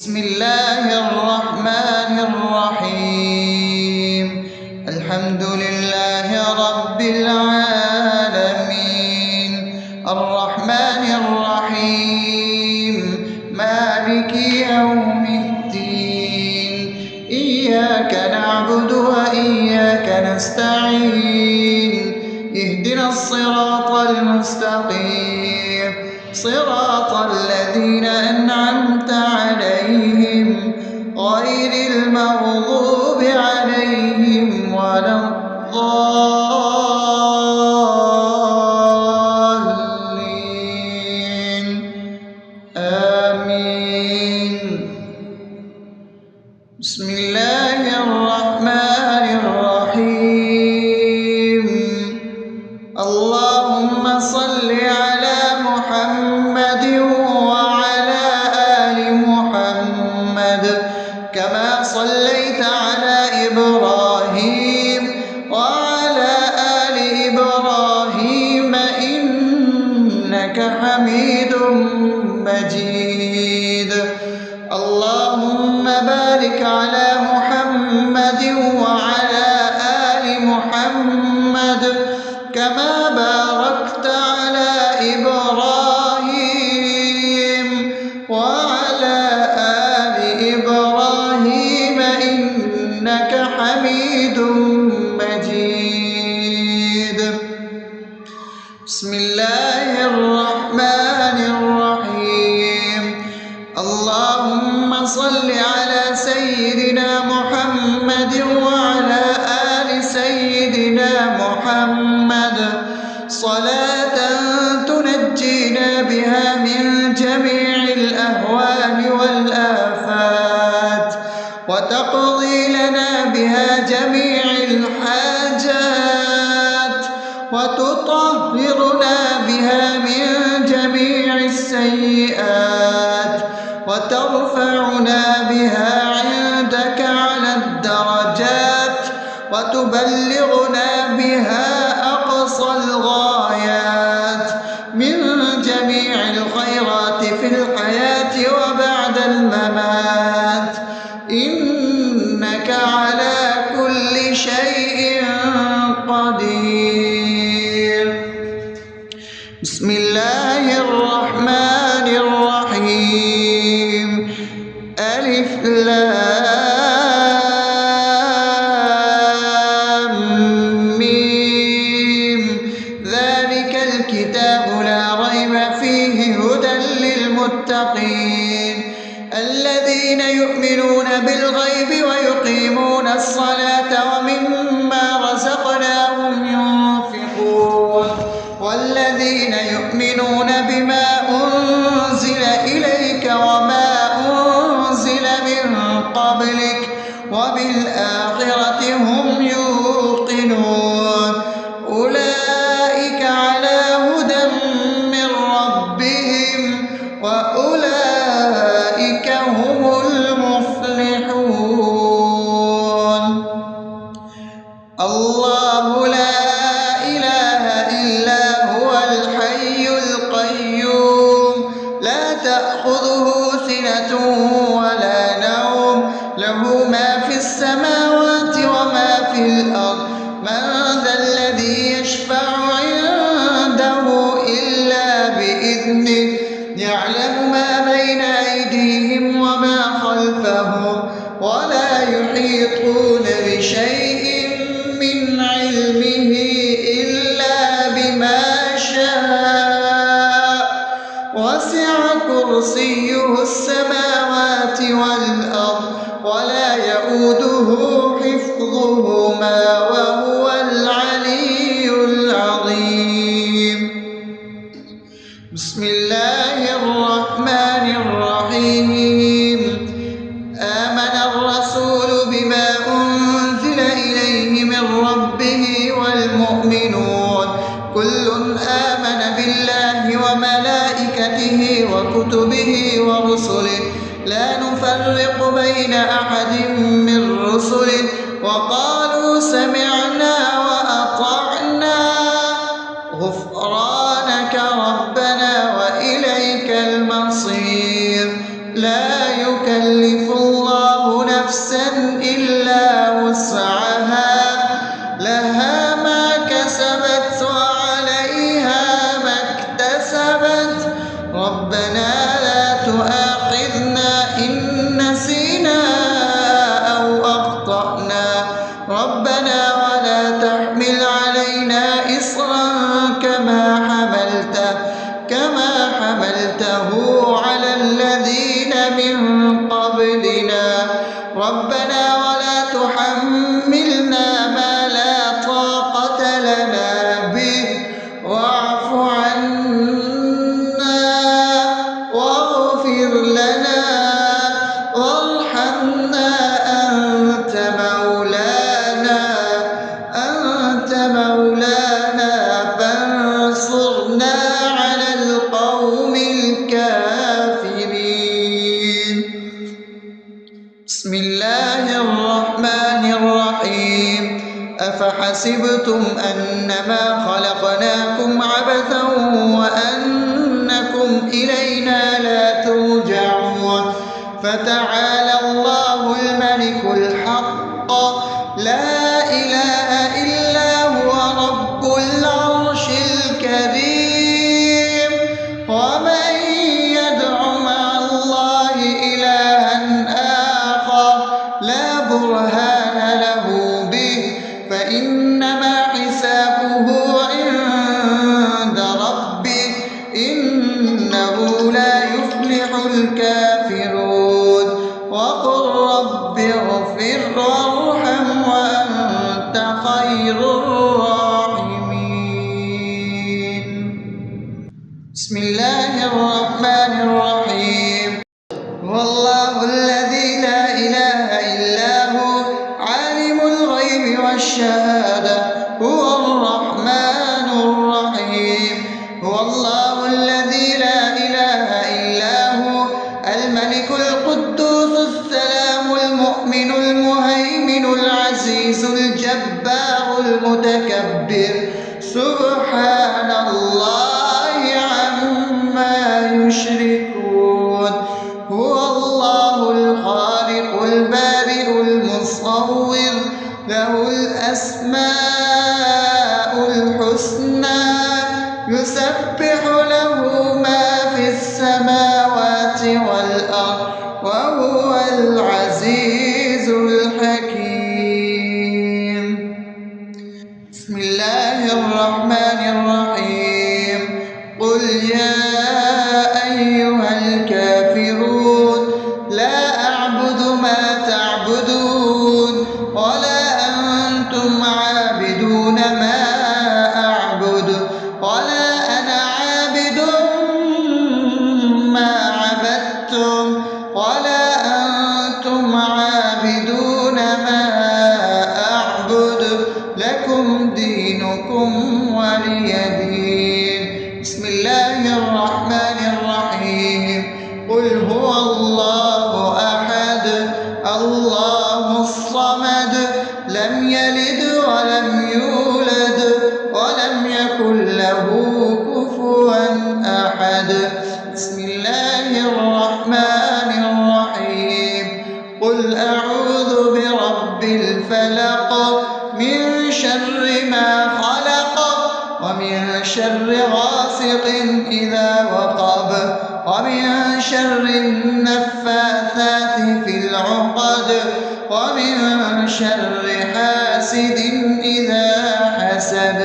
بسم الله الرحمن الرحيم. الحمد لله رب العالمين، الرحمن الرحيم، مالك يوم الدين. إياك نعبد وإياك نستعين، اهدنا الصراط المستقيم، صراط الذين أنعمت عليهم غير المغضوب عليهم ولا الضالين. آمين. بسم الله الرحمن الرحيم. اللهم صل على محمد وعلى آل محمد كما صليت على إبراهيم وعلى آل إبراهيم إنك حميد مجيد. اللهم بارك على محمد وعلى آل محمد كما باركت على إبراهيم وعلى آل إبراهيم إنك حميد مجيد. بسم الله الرحمن الرحيم. اللهم صل على سيدنا محمد وعلى آل سيدنا محمد صلاة تنجينا بها من جميع الأهوال والآفات وتقضي لنا بها جميع الحاجات وتطهرنا بها من جميع السيئات وترفعنا بها عندك على الدرجات وتبلغنا بها أقصى الغايات من جميع الخيرات في الحياة وبعد الممات، إنك على كل شيء قدير. بسم الله الرحمن الرحيم. ألف لام ميم. ذلك الكتاب لا ريب فيه هدى للمتقين الذين يؤمنون بالغيب ويقيمون الصلاة ومما رزقناهم ينفقون والذين يؤمنون بما أنزل إليك وما أنزل من قبلك وبالآخرة هم يوقنون أولئك على هدى من ربهم وأولئك هم المفلحون. الله لا إله إلا هو الحي القيوم لا تأخذه سنة ولا نوم له ما في السماوات وما في الأرض. من ذا الذي يشفع عنده إلا بإذنه يعلم ما بين أيديهم وما خلفهم ولا يحيطون بشيء من علمه إلا بما شاء وسع كرسيه السماوات والأرض ولا يؤوده حفظهما وهو العلي العظيم. بسم الله الرحمن الرحيم. آمن الرسول بما أنزل إليه من ربه والمؤمنون كل آمن بالله وملائكته وكتبه ورسله لا نفرق بين أحد من رسله وقالوا سمعنا وأطعنا غفرانك ربنا وإليك المصير. لا يكلف قبلنا ربنا ولا تحملنا ما لا طاقة لنا به واعف عنا واغفر لنا وارحمنا أنت مولانا فانصرنا على القوم الكافرين. بسم الله الرحمن الرحيم. أفحسبتم أنما خلقناكم عبثا وأنكم إلينا لا ترجعون فتعالى الله الملك الحق لا إله إلا هو رب العرش الكريم. ومن يدع مع الله إلها آخر لا برهان له به فإنما حسابه عند ربه إنه لا يفلح الكافرون. وقل رب اغفر وارحم وأنت خير الراحمين. بسم الله الرحمن الرحيم. هو الله الذي لا إله إلا هو عالم الغيب والشهادة هو الرحمن الرحيم. هو الله الذي لا إله إلا هو الملك القدوس السلام المؤمن المهيمن العزيز الجبار المتكبر سبحان الله عما يشركون. هو الله الخالق البارئ المصور له الأسماء الحسنى يسبح له ما في السماوات والأرض وهو العزيز الحكيم. بسم الله الرحمن الرحيم. قل يا أيها الكافرون لا أعبد ما تعبدون ولا أنتم عابدون ما أعبد ولا أنا عابد ما عبدتم ولا أنتم عابدون ما أعبد لكم دينكم ولي دين. بسم الله الرحمن الرحيم. قل هو الله أحد الله الصمد لم يلد ولم يولد ولم يكن له كفوا أحد. بسم الله الرحمن الرحيم. قل أعوذ برب الفلق من شر ما خلق ومن شر غاسق إذا وقب ومن شر النفاثات في العقد ومن شر حاسد إذا حسد.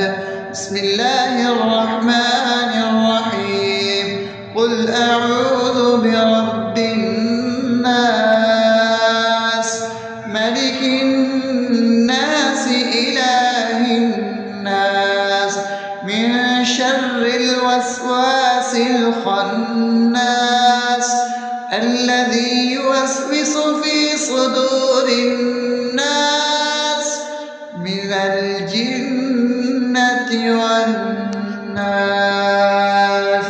بسم الله الرحمن الرحيم. قل أعوذ برب الناس ملك الناس إله الناس من شر الوسواس الخناس الذي يوسوس في صدور الناس من الجنة والناس.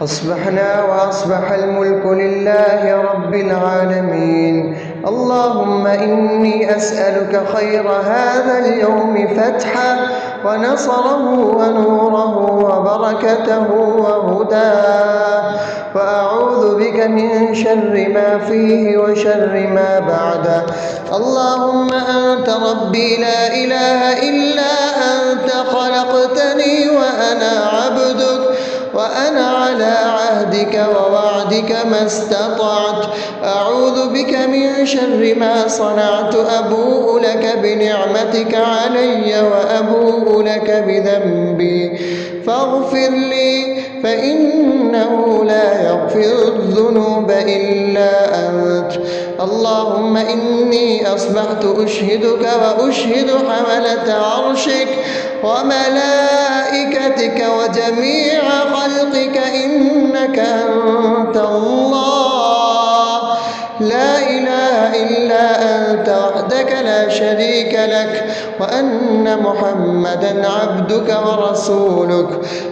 أصبحنا وأصبح الملك لله رب العالمين. اللهم إني أسألك خير هذا اليوم فتحه ونصره ونوره وبركته وهداه وأعوذ بك من شر ما فيه وشر ما بعده. اللهم أنت ربي لا إله إلا أنت خلقتني وأنا عبدك وأنا على عهدك ووعدك ما استطعت. أعوذ بك من شر ما صنعت. أبوء لك بنعمتك علي وأبوء لك بذنبي فاغفر لي فإنه لا يغفر الذنوب إلا أنت. اللهم إني أصبحت أشهدك وأشهد حملة عرشك وملائكتك وجميع خلقك إنك أنت الله لا إله إلا أنت وحدك لا شريك لك وأن محمدا عبدك ورسولك.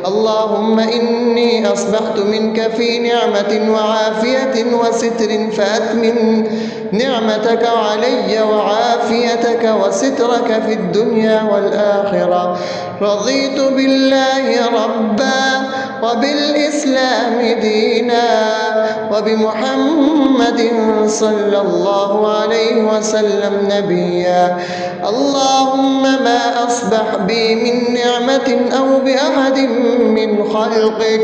اللهم إني أصبحت منك في نعمة وعافية وستر فأتمم نعمتك علي وعافيتك وسترك في الدنيا والآخرة. رضيت بالله ربا وبالإسلام دينا وبمحمد صلى الله عليه وسلم نبيا. اللهم ما أصبح بي من نعمة أو بأحد من خلقك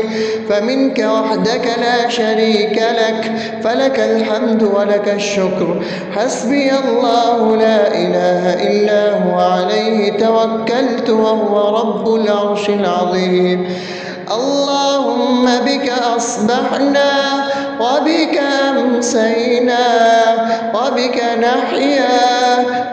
فمنك وحدك لا شريك لك فلك الحمد ولك الشكر. حسبي الله لا إله إلا هو عليه توكلت وهو رب العرش العظيم. اللهم بك أصبحنا وبك أمسينا وبك نحيا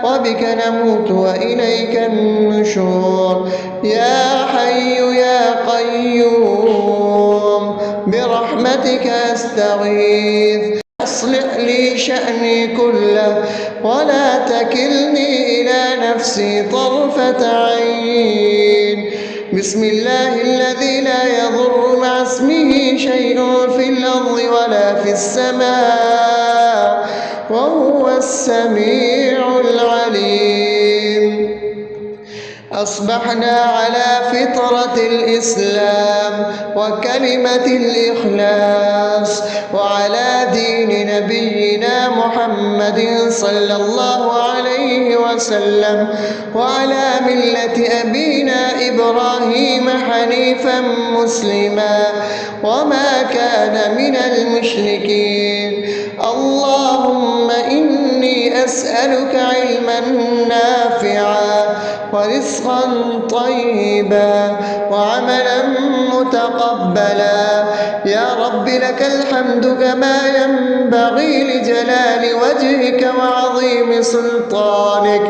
وبك نموت وإليك النشور. يا حي يا قيوم برحمتك أستغيث أصلح لي شأني كله ولا تكلني إلى نفسي طرفة عين. بسم الله الذي لا يضر مع اسمه شيء في الأرض ولا في السماء وهو السميع العليم. أصبحنا على فطرة الإسلام وكلمة الإخلاص وعلى دين نبينا محمد صلى الله عليه وسلم وعلى ملة أبينا إبراهيم حنيفا مسلما وما كان من المشركين. اللهم إني أسألك علما نافعا ورزقا طيبا وعملا متقبلا. يا رب لك الحمد كما ينبغي لجلال وجهك وعظيم سلطانك.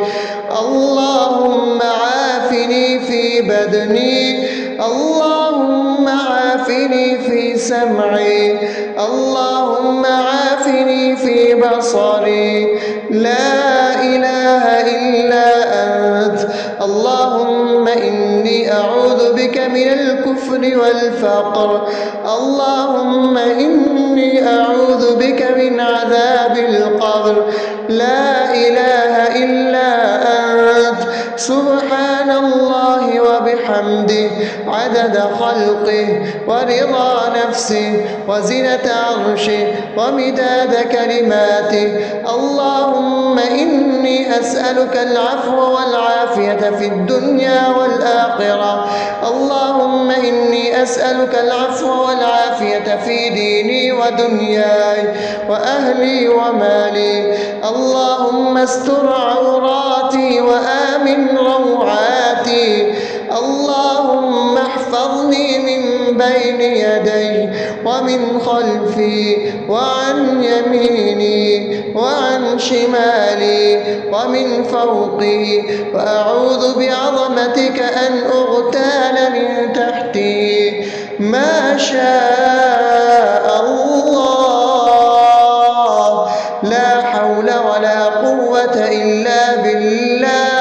اللهم عافني في بدني اللهم عافني في سمعي اللهم عافني في بصري. لا إله إلا أنت. اللهم إني أعوذ بك من الكفر والفقر. اللهم إني أعوذ بك من عذاب القبر. لا إله إلا أنت. سبحان الله وبحمده عدد خلقه ورضا نفسه وزنة عرشه ومداد كلماته. اللهم إني أسألك العفو والعافية في الدنيا والآخرة. اللهم إني أسألك العفو والعافية في ديني ودنياي وأهلي ومالي. اللهم استر عوراتي وآمن روعاتي. اللهم احفظني من بين يدي ومن خلفي وعن يميني وعن شمالي ومن فوقي وأعوذ بعظمتك أن أغتال من تحتي. ما شاء الله لا حول ولا قوة إلا بالله.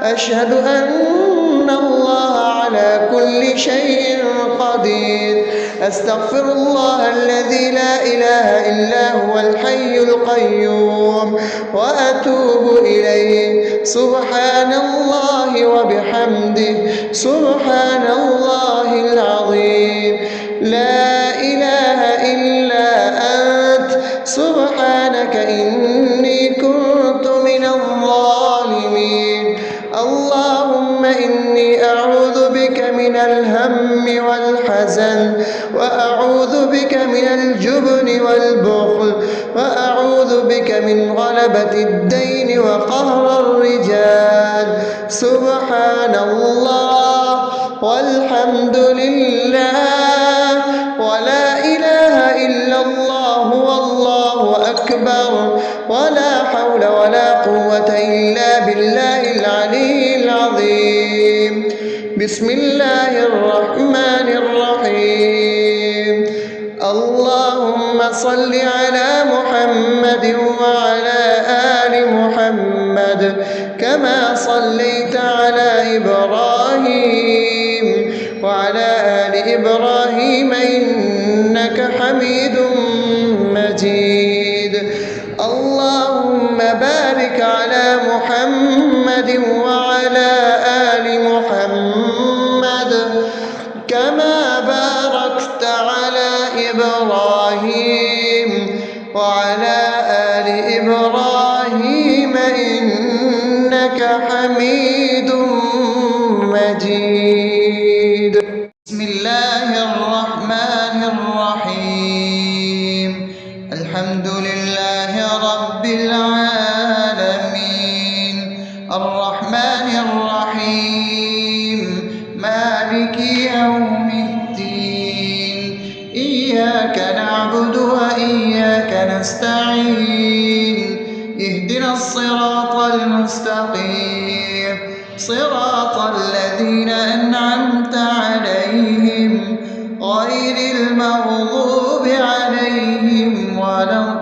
أشهد أن الله على كل شيء قدير. أستغفر الله الذي لا إله إلا هو الحي القيوم وأتوب إليه. سبحان الله وبحمده سبحان الله العظيم. لا إله إلا أنت. سبحانك إني كنت من الظالمين. اللهم إني أعوذ بك من الهم والحزن وأعوذ بك من الجبن والبخل وأعوذ بك من غلبة الدين وقهر الرجال. سبحان الله والحمد لله ولا إله إلا الله والله أكبر. ولا حول ولا قوة إلا بالله العلي العظيم. بسم الله الرحمن الرحيم. اللهم صل على محمد وعلى آل محمد كما صليت على إبراهيم وعلى آل إبراهيم إنك حميد مجيد. اللهم بارك على محمد وعلى آل محمد كما باركت على إبراهيم وعلى آل إبراهيم إنك حميد مجيد. بسم الله الرحمن الرحيم. الحمد لله رب العالمين الرحمن الرحيم مالك يوم الدين إياك نعبد وإياك نستعين اهدنا الصراط المستقيم صراط الذين أنعمت عليهم غير المغضوب عليهم ولا الضالين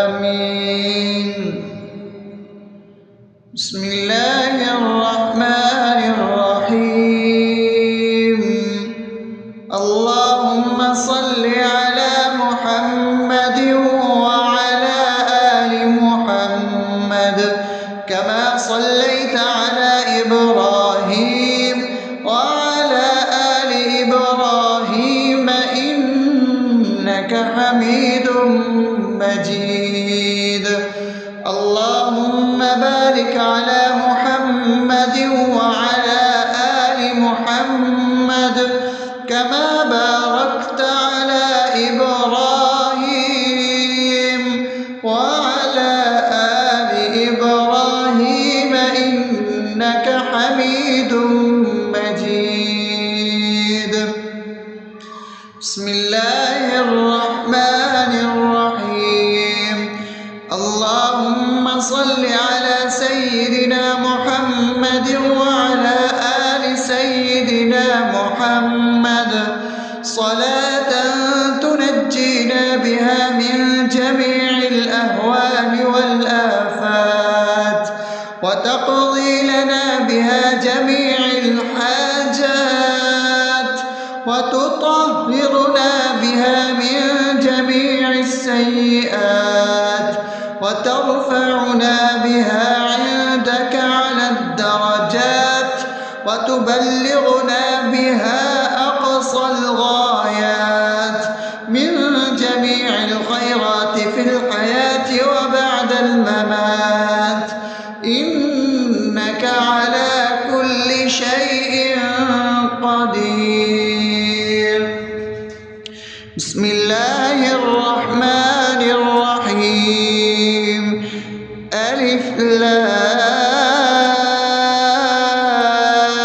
آمين. بسم الله الرحمن الرحيم. اللهم صل على محمد وعلى آل محمد كما صليت على إبراهيم وعلى آل إبراهيم إنك حميد مجيد. اللهم بارك على محمد وعلى آل محمد كما باركت على إبراهيم وعلى آل إبراهيم إنك حميد مجيد. بسم الله الرحمن الرحيم. اللهم صل على سيدنا محمد وعلى آل سيدنا محمد صلاة تنجينا بها من جميع الأهوال والآفات وتقضي لنا بها جميع الحاجات وتطهرنا بها من جميع السيئات وترفعنا بها عندك على الدرجات وتبلغنا بها أقصى الغايات من جميع الخيرات في الحياة وبعد الممات إنك على كل شيء قدير. بسم الله الرحمن الرحيم. ألف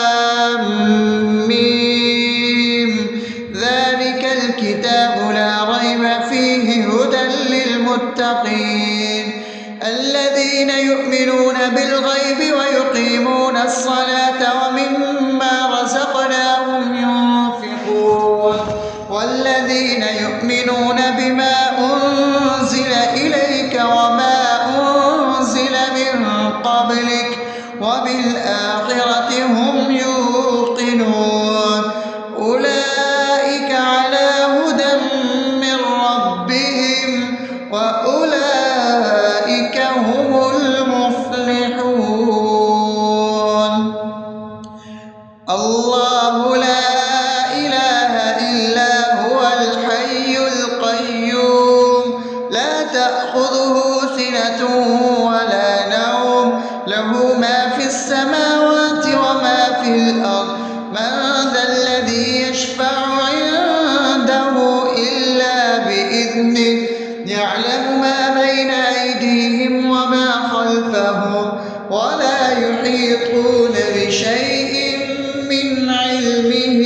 لام ميم ذلك الكتاب لا ريب فيه هدى للمتقين الذين يؤمنون بالغيب ويقيمون الصلاة ومما رزقناهم ينفقون والذين يؤمنون بما أنزل إليك وما أنزل من قبلك وبالآخرة هم يوقنون أولئك على هدى من ربهم وأولئك هم المفلحون. الله لا إله إلا هو الحي القيوم لا تأخذه سنة ولا نوم له ما في السماوات وما في الأرض من ذا الذي يشفع عنده إلا بإذنه يعلم ما بين أيديهم وما خلفهم ولا يحيطون بشيء من علمه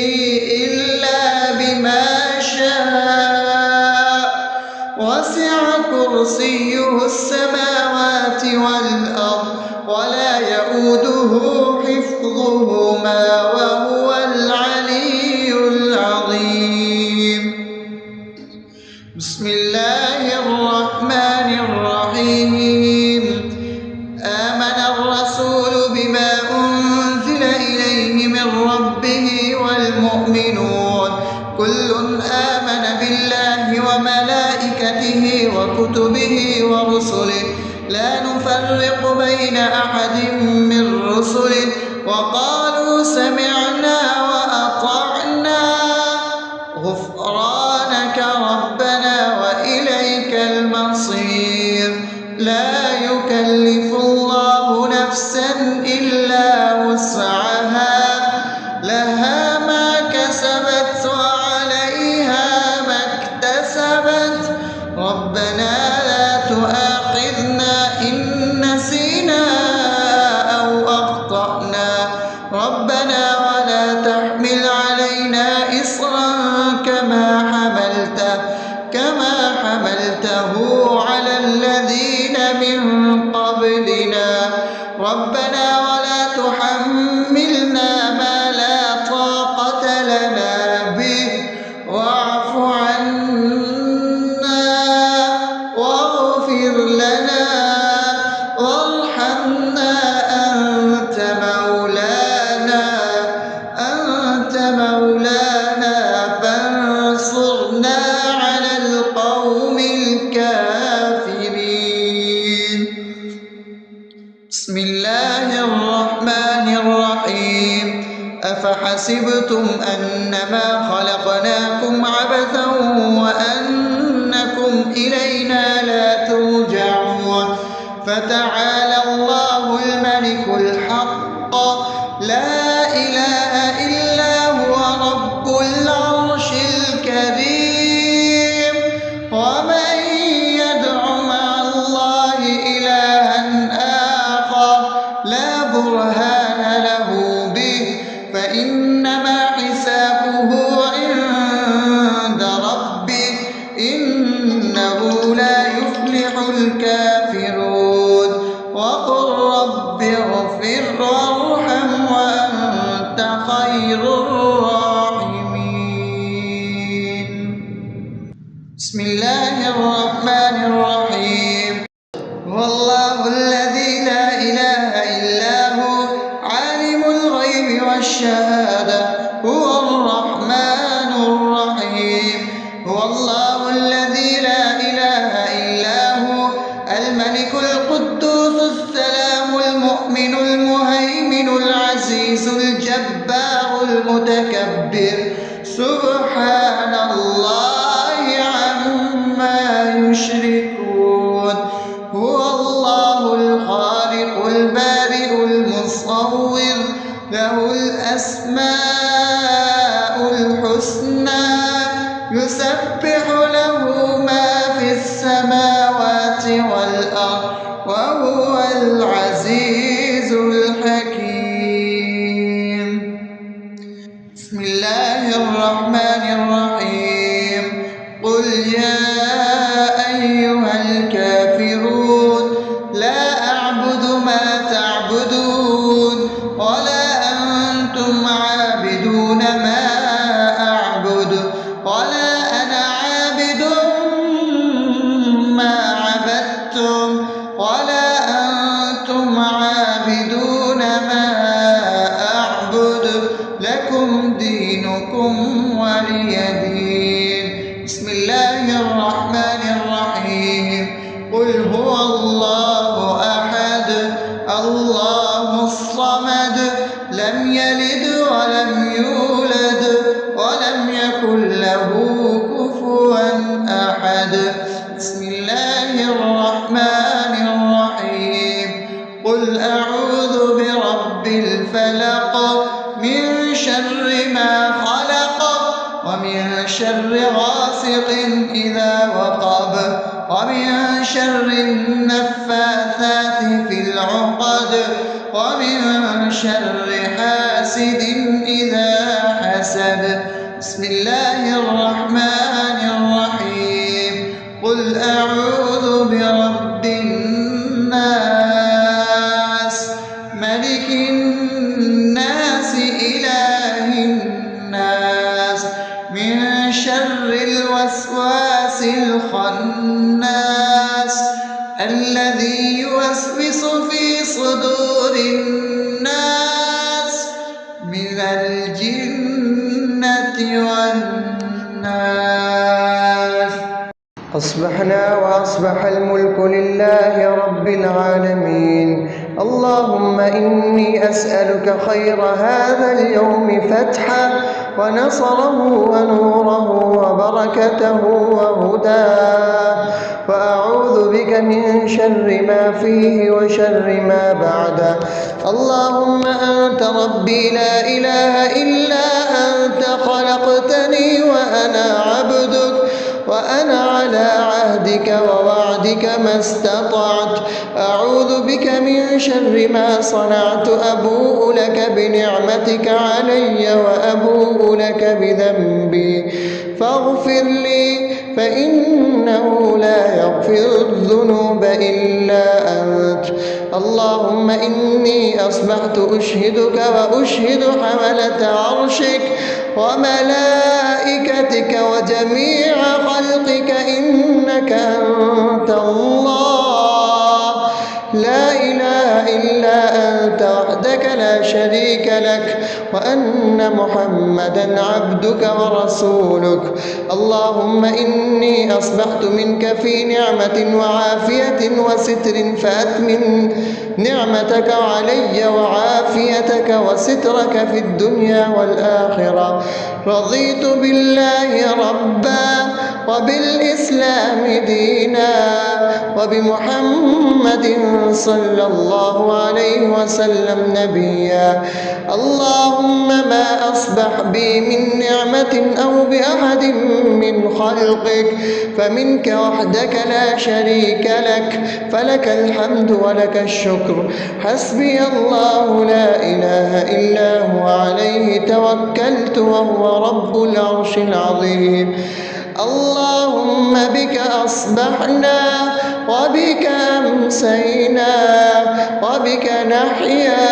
كرسيه السماوات والأرض ولا يؤوده حفظهما وهو العلي العظيم. بسم الله الرحمن الرحيم. آمن الرسول بما أنزل إليه من ربه والمؤمنون كل آمن بالله وملائكته وكتبه ورسله لا نفرق بين أحد من رسله وقالوا سمعنا وأطعنا غفرانك ربنا وإليك المصير. لا يكلف الله نفسا إلا وسعها لها ما كسبت وعليها ما اكتسبت ربنا لا تؤاخذنا إن نسينا أو أخطأنا ربنا ولا تحمل علينا إصرا كما حملته على الذين من قبلنا ربنا ولا تحملنا ما لا طاقة لنا به واعف عنا واغفر لنا وارحمنا أنت مولانا فانصرنا على القوم الكافرين. بسم الله الرحمن الرحيم. أفحسبتم أنما خلقناكم عبثا وأنكم إلينا لا ترجعون فتعالى الله الملك الحق لا إله إلا هو رب العرش الكريم. ومن يدع مع الله إلها آخر لا برهان له به فإنما حسابه عند ربه إنه لا يفلح الكافرون. وقل رب اغفر وارحم وأنت خير الراحمين. بسم الله الرحمن الرحيم. هو الله الذي لا إله إلا هو عالم الغيب والشهادة هو الرحمن الرحيم. هو الله الذي لا إله إلا هو الملك القدوس السلام المؤمن المهيمن العزيز الجبار المتكبر سبحان الله عما يشركون. هو الله الخالق البارئ المصور له الأسماء الحسنى يسبح له ما في السماوات والأرض وهو العزيز الحكيم. بسم الله الرحمن الرحيم. قل يا أيها الكافرون لا أعبد ما تعبدون ولا أنتم عابدون ما أعبد ولا أنا عابد ما عبدتم ولا أنتم عابدون ما أعبد لكم دينكم ولي دين. بسم الله الرحمن الرحيم. قل هو الله أحد الله الصمد لم يلد ولم يولد ولم يكن له كفوا أحد. بسم الله الرحمن الرحيم. قل أعوذ برب الفلق من شر ما خلق ومن شر غاسق إذا وقب ومن شر النفاثات في العقد ومن شر حاسد إذا حسد. بسم الله الرحمن الرحيم. قل أعوذ برب من شر الوسواس الخناس الذي يوسوس في صدور الناس من الجنة والناس. أصبحنا وأصبح الملك لله رب العالمين. اللهم إني أسألك خير هذا اليوم فتحه ونصره ونوره وبركته وهداه، وأعوذ بك من شر ما فيه وشر ما بعده. اللهم أنت ربي لا إله إلا أنت، خلقتني وأنا عبدك، وأنا على عهدك ووعدك ما استطعت. أعوذ بك من شر ما صنعت، أبوء لك بنعمتك علي وأبوء لك بذنبي فاغفر لي، فإنه لا يغفر الذنوب إلا أنت. اللهم إني أصبحت أشهدك وأشهد حملة عرشك وملائكتك وجميع خلقك إنك أنت الله لا إله إلا أنت وحدك لا شريك لك، وأن محمدا عبدك ورسولك. اللهم إني أصبحت منك في نعمة وعافية وستر، فأتمن نعمتك علي وعافيتك وسترك في الدنيا والآخرة. رضيت بالله ربا وبالإسلام دينا وبمحمد صلى الله عليه وسلم نبيا. اللهم ما أصبح بي من نعمة أو بأحد من خلقك فمنك وحدك لا شريك لك، فلك الحمد ولك الشكر. حسبي الله لا إله إلا هو، عليه توكلت وهو رب العرش العظيم. اللهم بك أصبحنا وبك أمسينا وبك نحيا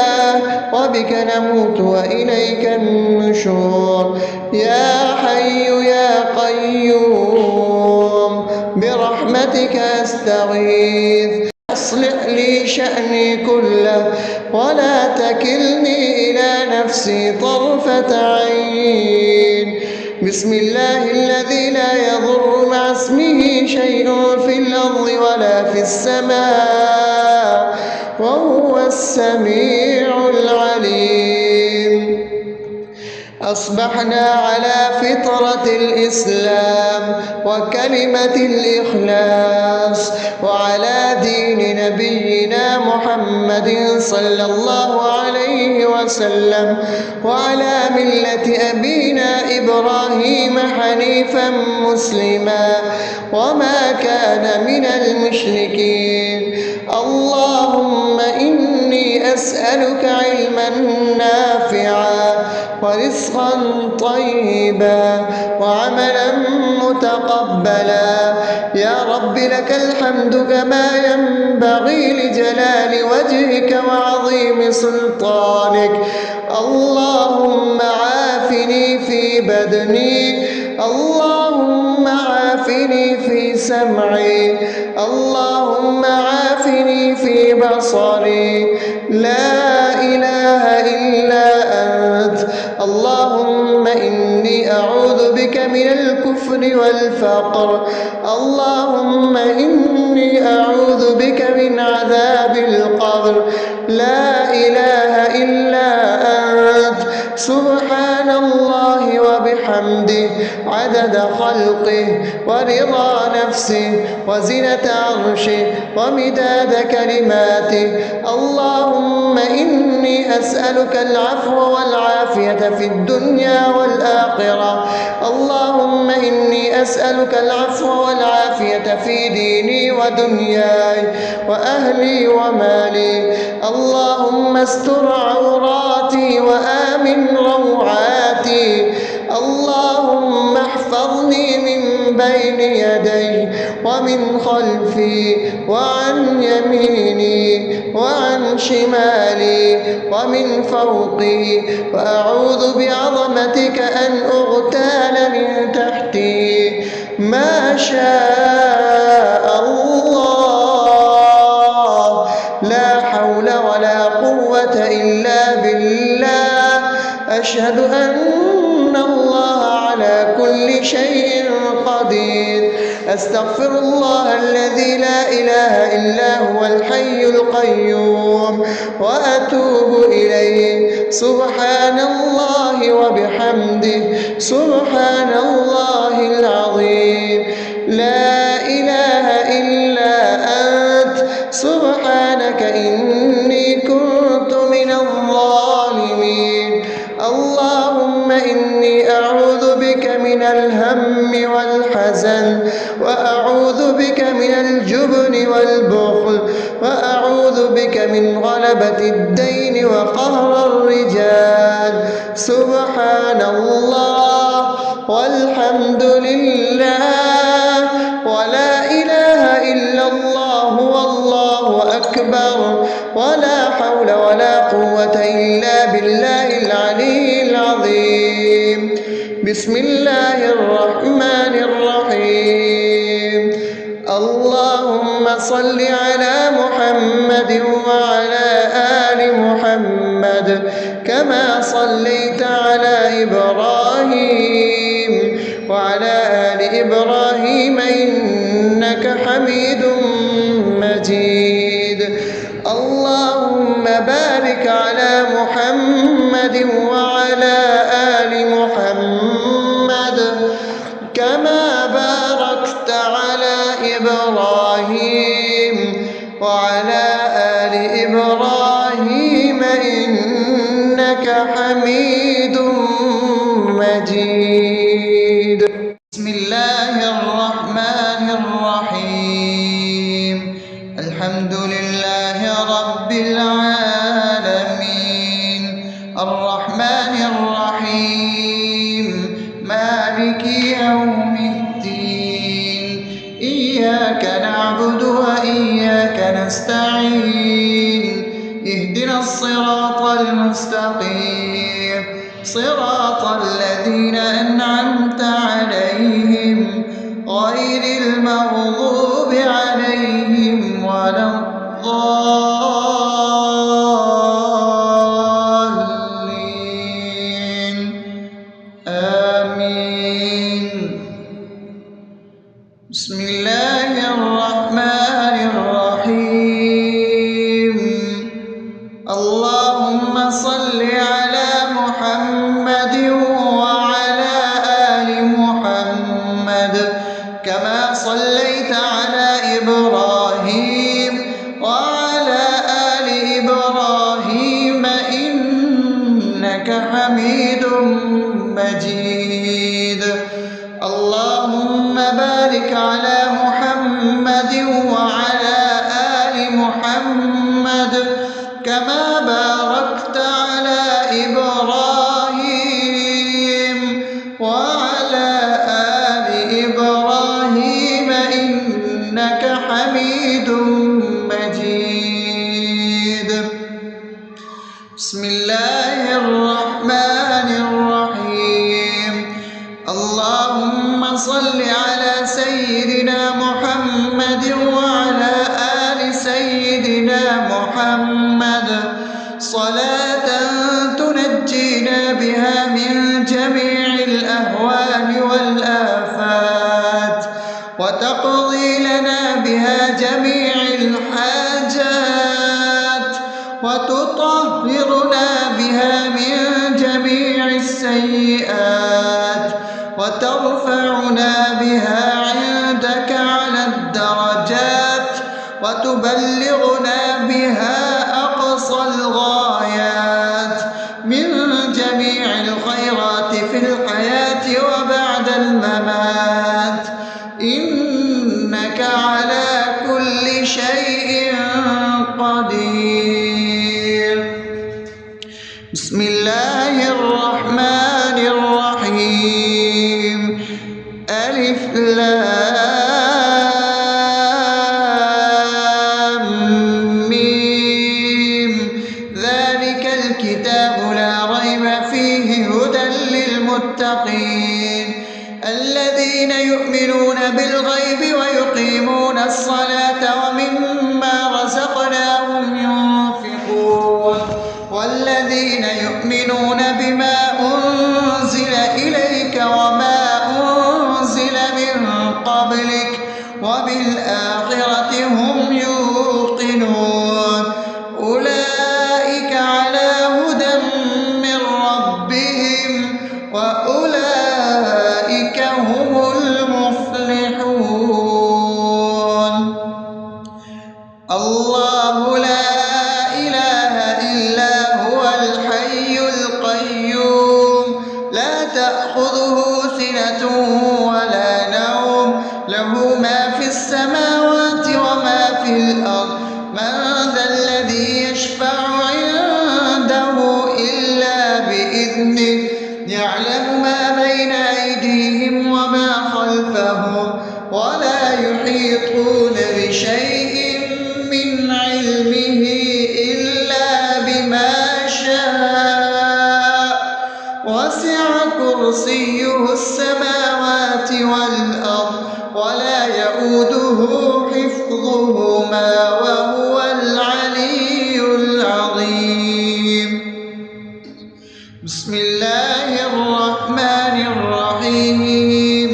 وبك نموت وإليك النشور. يا حي يا قيوم برحمتك أستغيث، أصلح لي شأني كله ولا تكلني إلى نفسي طرفة عين. بسم الله الذي لا يضر مع اسمه شيء في الأرض ولا في السماء وهو السميع العليم. أصبحنا على فطرة الإسلام وكلمة الإخلاص وعلى دين نبينا محمد صلى الله عليه وسلم وعلى ملة أبينا إبراهيم حنيفا مسلما وما كان من المشركين. اللهم إني أسألك علما نافعا ورزقا طيبا وعملا متقبلا. يا رب لك الحمد كما ينبغي لجلال وجهك وعظيم سلطانك. اللهم عافني في بدني، اللهم عافني في سمعي، اللهم عافني في بصري. لا إله إلا أنت. اللهم إني أعوذ بك من الكفر والفقر. اللهم إني أعوذ بك من عذاب القبر. لا إله إلا أنت. سبحان الله وبحمده عدد خلقه ورضا نفسه وزنة عرشه ومداد كلماته. اللهم إني أسألك العفو والعافية في الدنيا والآخرة. اللهم إني أسألك العفو والعافية في ديني ودنياي وأهلي ومالي. اللهم استر عوراتي وآمن روعاتي. اللهم احفظني من بين يدي ومن خلفي وعن يميني وعن شمالي ومن فوقي، وأعوذ بعظمتك أن أغتال من تحتي. ما شاء الله، لا حول ولا قوة إلا بالله. أشهد أن الله على كل شيء قدير. أستغفر الله الذي لا إله إلا هو الحي القيوم وأتوب إليه. سبحان الله وبحمده، سبحان الله العظيم. لا إله إلا أنت، سبحانك إني كنت من الظالمين. اللهم إني أعوذ بك من الهم والحزن، وأعوذ بك من الجبن والبخل، وأعوذ بك من غلبة الدين وقهر الرجال. سبحان الله والحمد لله ولا إله إلا الله والله أكبر، ولا حول ولا قوة إلا بالله العلي العظيم. بسم الله الرحمن الرحيم. اللهم صل على محمد وعلى آل محمد كما صليت على إبراهيم وعلى آل إبراهيم إنك حميد مجيد. اللهم بارك على محمد وعلى آل محمد كما باركت على إبراهيم وعلى آل إبراهيم إنك حميد مجيد. بسم الله الرحمن الرحيم. الحمد لله رب العالمين، الرحمن الرحيم، مالك يوم الدين. إياك نعبد وإياك نستعين. اهدنا الصراط المستقيم، صراط الذين أنعمت عليهم غير المغضوب عليهم ولا الضالين. آمين. بسم الله الرحمن الرحيم. اللهم صل على محمد وعلى آل محمد كما صليت على إبراهيم وعلى آل إبراهيم إنك حميد مجيد. اللهم بارك على محمد وعلى آل محمد كما باركت على إبراهيم وعلى آل إبراهيم إنك حميد مجيد. بسم الله الرحمن الرحيم. اللهم صل على سيدنا محمد وعلى آل سيدنا محمد صلاة تنجينا بها من جميع الأهوال والآفات، وتقضي لنا بها جميع الحاجات، وتطهرنا بها من جميع السيئات، وترفعنا بها عندك على الدرجات، وتبلغنا بها أقصى الغايات من جميع الخيرات في الحياة وبعد الممات، إنك على كل شيء قدير. بسم الله الرحمن الرحيم. ألف لام ميم ذلك الكتاب لا ريب فيه هدى للمتقين الذين يؤمنون بالغيب ويقيمون الصلاة ومما رزقناهم ينفقون والذين يؤمنون بما أنزل إليك وما أنزل من قبلك وبالآخرة هم يوقنون أولئك على هدى من ربهم وأولئك هم المفلحون الله لا إله إلا هو الحي القيوم لا تأخذه سنة ولا نوم له ما في السماوات وما في الأرض من ذا الذي يشفع عنده إلا بإذنه يعلم ما بين أيديهم وما خلفهم ولا يحيطون بشيء من علمه إلا بما شاء وسع كرسيه السماوات والأرض ولا يؤوده حفظهما وهو العلي العظيم بسم الله الرحمن الرحيم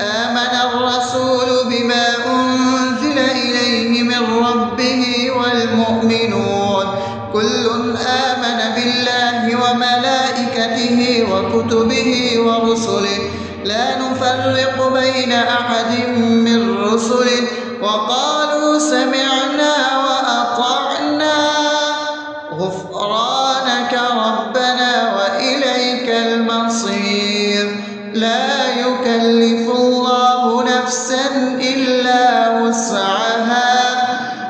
آمن الرسول بما أنزل إليه من ربه والمؤمنون كل آمن بالله وملائكته وكتبه ورسله لا نفرق بين أحد من رسله وقالوا سمعنا وأطعنا غفرانك ربنا وإليك المصير لا يكلف الله نفسا إلا وسعها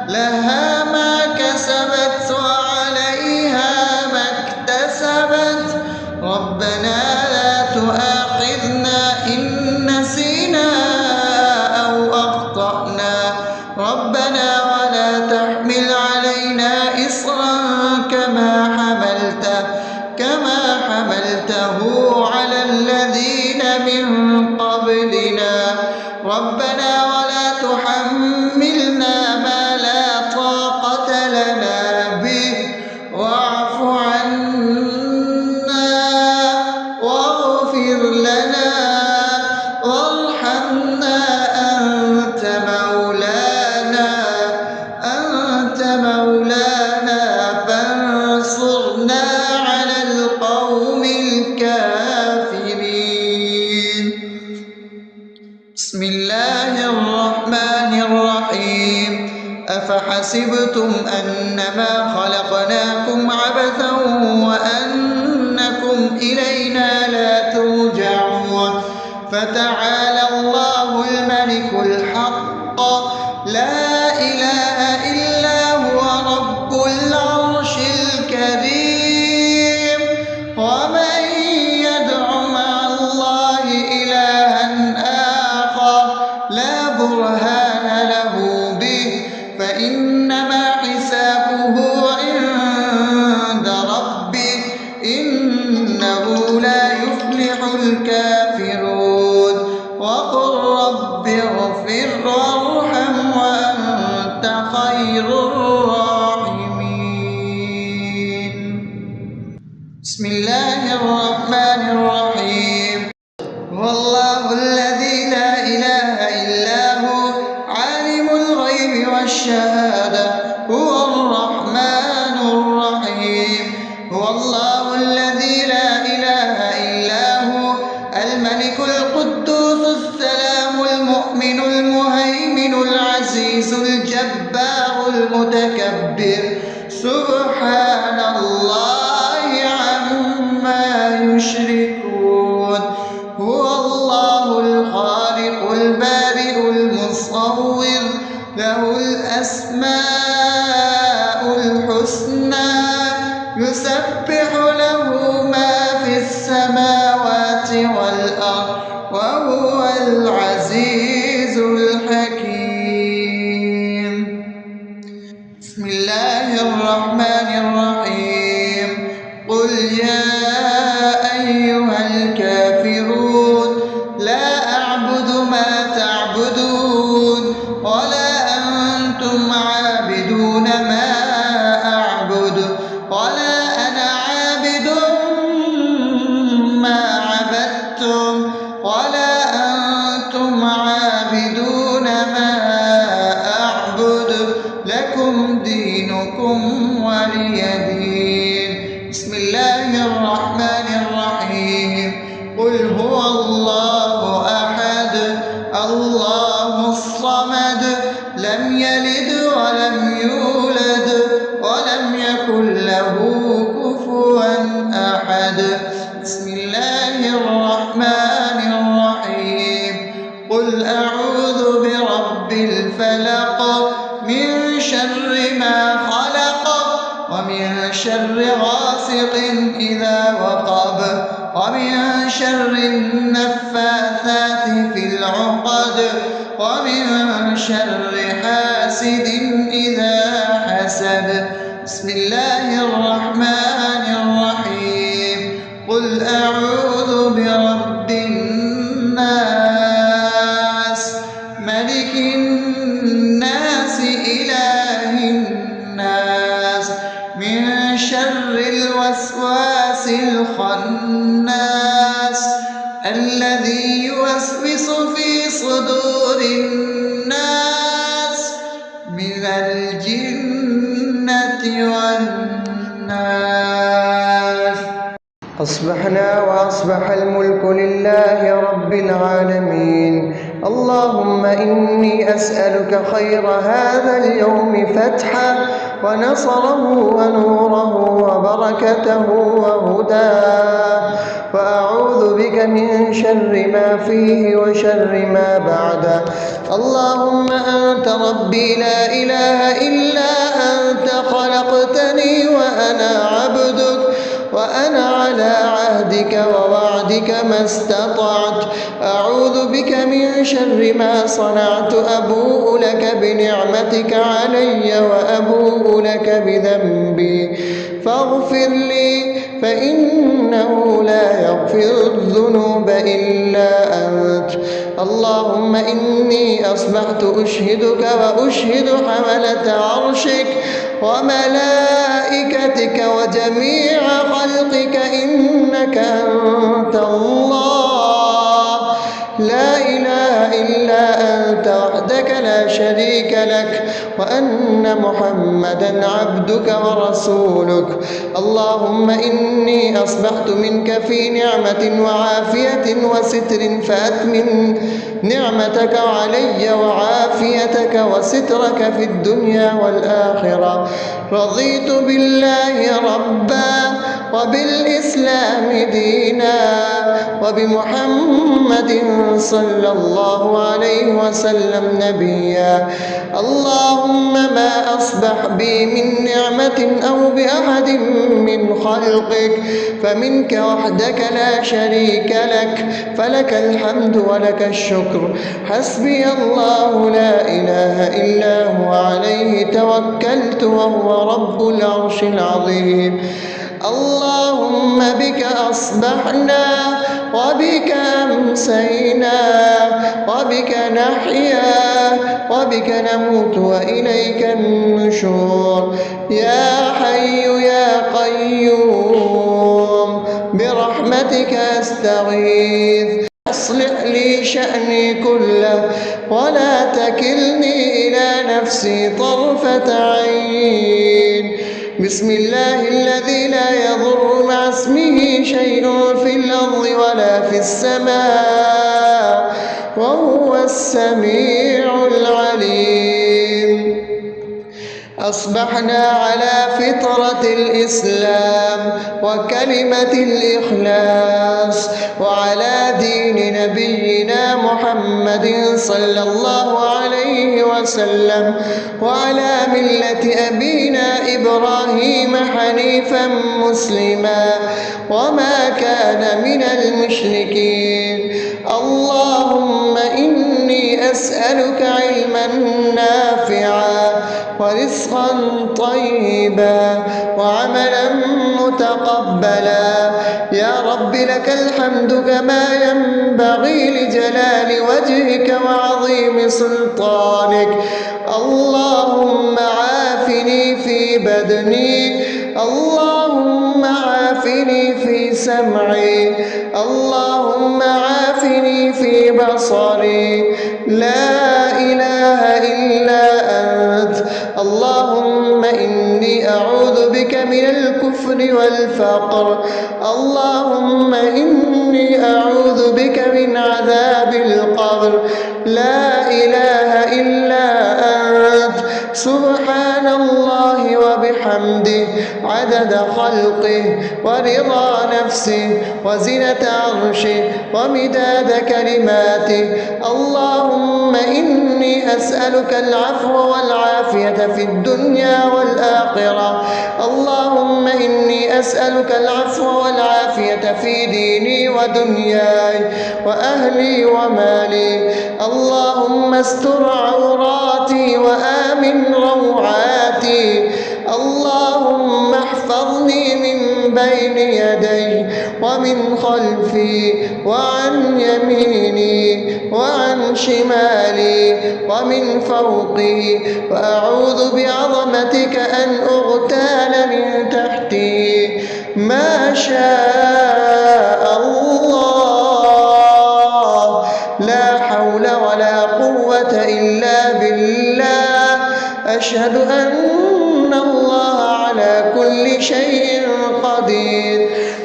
لها ما كسبت وعليها ما اكتسبت ربنا لا تؤاخذنا إن نسينا أو أخطأنا ربنا ولا تحمل علينا إصرا كما حملته على الذين من قبلنا ربنا ولا تحملنا ما لا طاقة لنا به واعف عنا واغفر لنا وارحمنا أنت مولانا فانصرنا على القوم الكافرين بسم الله الرحمن الرحيم أفحسبتم أنما خلقناكم عبثا وأنكم إلينا لا ترجعون فتعالى الله الملك الحق لا إله إلا هو رب العرش الكريم ومن يدع مع الله إلها آخر لا برهان له به فإنما حسابه عند ربه إنه لا يفلح الكافرون وقل رب اغفر وارحم وأنت خير الراحمين بسم الله الرحمن الرحيم هو الله الذي لا إله إلا هو عالم الغيب والشهادة هو الرحمن الرحيم هو الله الذي لا إله إلا هو الملك القدوس السلام المؤمن المهيمن العزيز الجبار المتكبر سبحان الله عما يشركون هو الله الخالق البارئ المصور له الأسماء الحسنى يسبح له ما في السماوات والأرض وهو ولا أنتم عابدون ما أعبد لكم دينكم ولي دين. بسم الله الرحمن الرحيم. قل هو الله أحد الله الصمد لم يلد ولم يولد ولم يكن له كفوا أحد. بسم الله الرحمن الرحيم. قل أعوذ برب الفلق من شر ما خلق ومن شر غاسق إذا وقب ومن شر النفاثات في العقد ومن شر حاسد إذا حسد. بسم الله الرحمن الرحيم. قل أعوذ برب الناس ملك الناس إله الناس من شر الوسواس الخناس الذي يوسوس في صدور الناس من الجنة والناس. أصبحنا وأصبح الملك لله رب العالمين. اللهم إني أسألك خير هذا اليوم فتحه ونصره ونوره وبركته وهداه، وأعوذ بك من شر ما فيه وشر ما بعده. اللهم أنت ربي لا إله إلا أنت خلقتني وأنا عبدك وأنا على عهدك ووعدك ما استطعت. أعوذ بك من شر ما صنعت. أبوء لك بنعمتك علي وأبوء لك بذنبي فاغفر لي فإنه لا يغفر الذنوب إلا أنت. اللهم إني أصبحت أشهدك وأشهد حملة عرشك وملائكتك وجميع خلقك إنك أنت الله لا إله إلا أنت وحدك لا شريك لك، وأن محمدا عبدك ورسولك. اللهم إني أصبحت منك في نعمة وعافية وستر فأتمم نعمتك علي وعافيتك وسترك في الدنيا والآخرة. رضيت بالله ربا وبالإسلام دينا وبمحمد صلى الله عليه وسلم نبيا. اللهم ما أصبح بي من نعمة أو بأحد من خلقك فمنك وحدك لا شريك لك، فلك الحمد ولك الشكر. حسبي الله لا إله إلا هو عليه توكلت وهو رب العرش العظيم. اللهم بك أصبحنا وبك أمسينا وبك نحيا وبك نموت وإليك النشور. يا حي يا قيوم برحمتك أستغيث. أصلح لي شأني كله ولا تكلني إلى نفسي طرفة عين. بسم الله الذي لا يضر مع اسمه شيء في الأرض ولا في السماء وهو السميع العليم. أصبحنا على فطرة الإسلام وكلمة الإخلاص وعلى دين نبينا محمد صلى الله عليه وسلم وعلى ملة أبينا إبراهيم حنيفا مسلما وما كان من المشركين. اللهم إني أسألك علما نافعا ورزقا طيبا وعملا متقبلا. يا رب لك الحمد كما ينبغي لجلال وجهك وعظيم سلطانك. اللهم عافني في بدني، اللهم عافني في سمعي، اللهم عافني عيني في بصري، لا إله إلا أنت. اللهم إني أعوذ بك من الكفر والفقر، اللهم إني أعوذ بك من عذاب القبر، لا إله إلا أنت. سبحان الله وبحمده عدد خلقه ورضا نفسه وزنة عرشه ومداد كلماته. اللهم إني أسألك العفو والعافية في الدنيا والآخرة، اللهم إني أسألك العفو والعافية في ديني ودنياي وأهلي ومالي. اللهم استر عوراتي وآمن روعاتي، اللهم احفظني من بين يدي ومن خلفي وعن يميني وعن شمالي ومن فوقي، وأعوذ بعظمتك أن أغتال من تحتي. ما شاء الله، لا حول ولا قوة إلا بالله. أشهد أن الله على كل شيء قدير.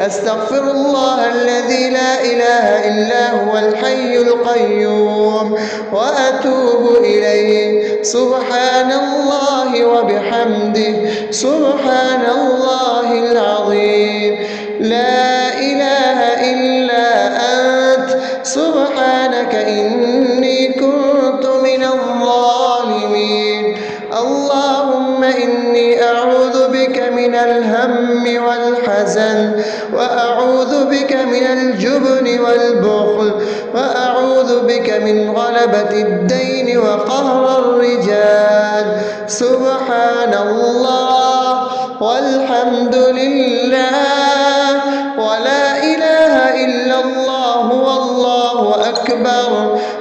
أستغفر الله الذي لا إله إلا هو الحي القيوم وأتوب إليه. سبحان الله وبحمده، سبحان الله العظيم. لا إله إلا أنت، سبحانك إني كنت من الظالمين. اللهم إني أعوذ بك من الهم والحزن، وأعوذ بك من الجبن والبخل، وأعوذ بك من غلبة الدين وقهر الرجال. سبحان الله والحمد لله ولا إله إلا الله والله أكبر،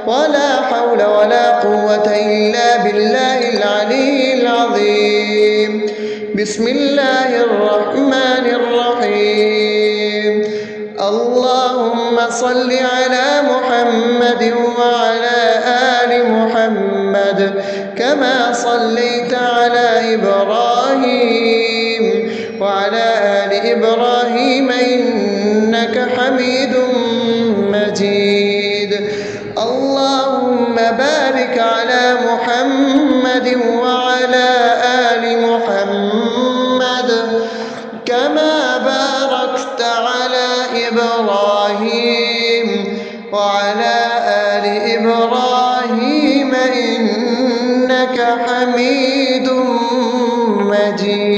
ولا حول ولا قوة إلا بالله العلي العظيم. بسم الله الرحمن الرحيم. اللهم صل على محمد وعلى آل محمد كما صليت على إبراهيم وعلى آل إبراهيم إنك حميد مجيد. اللهم بارك على محمد وعلى آل محمد كما باركت على إبراهيم وعلى آل إبراهيم إنك حميد مجيد.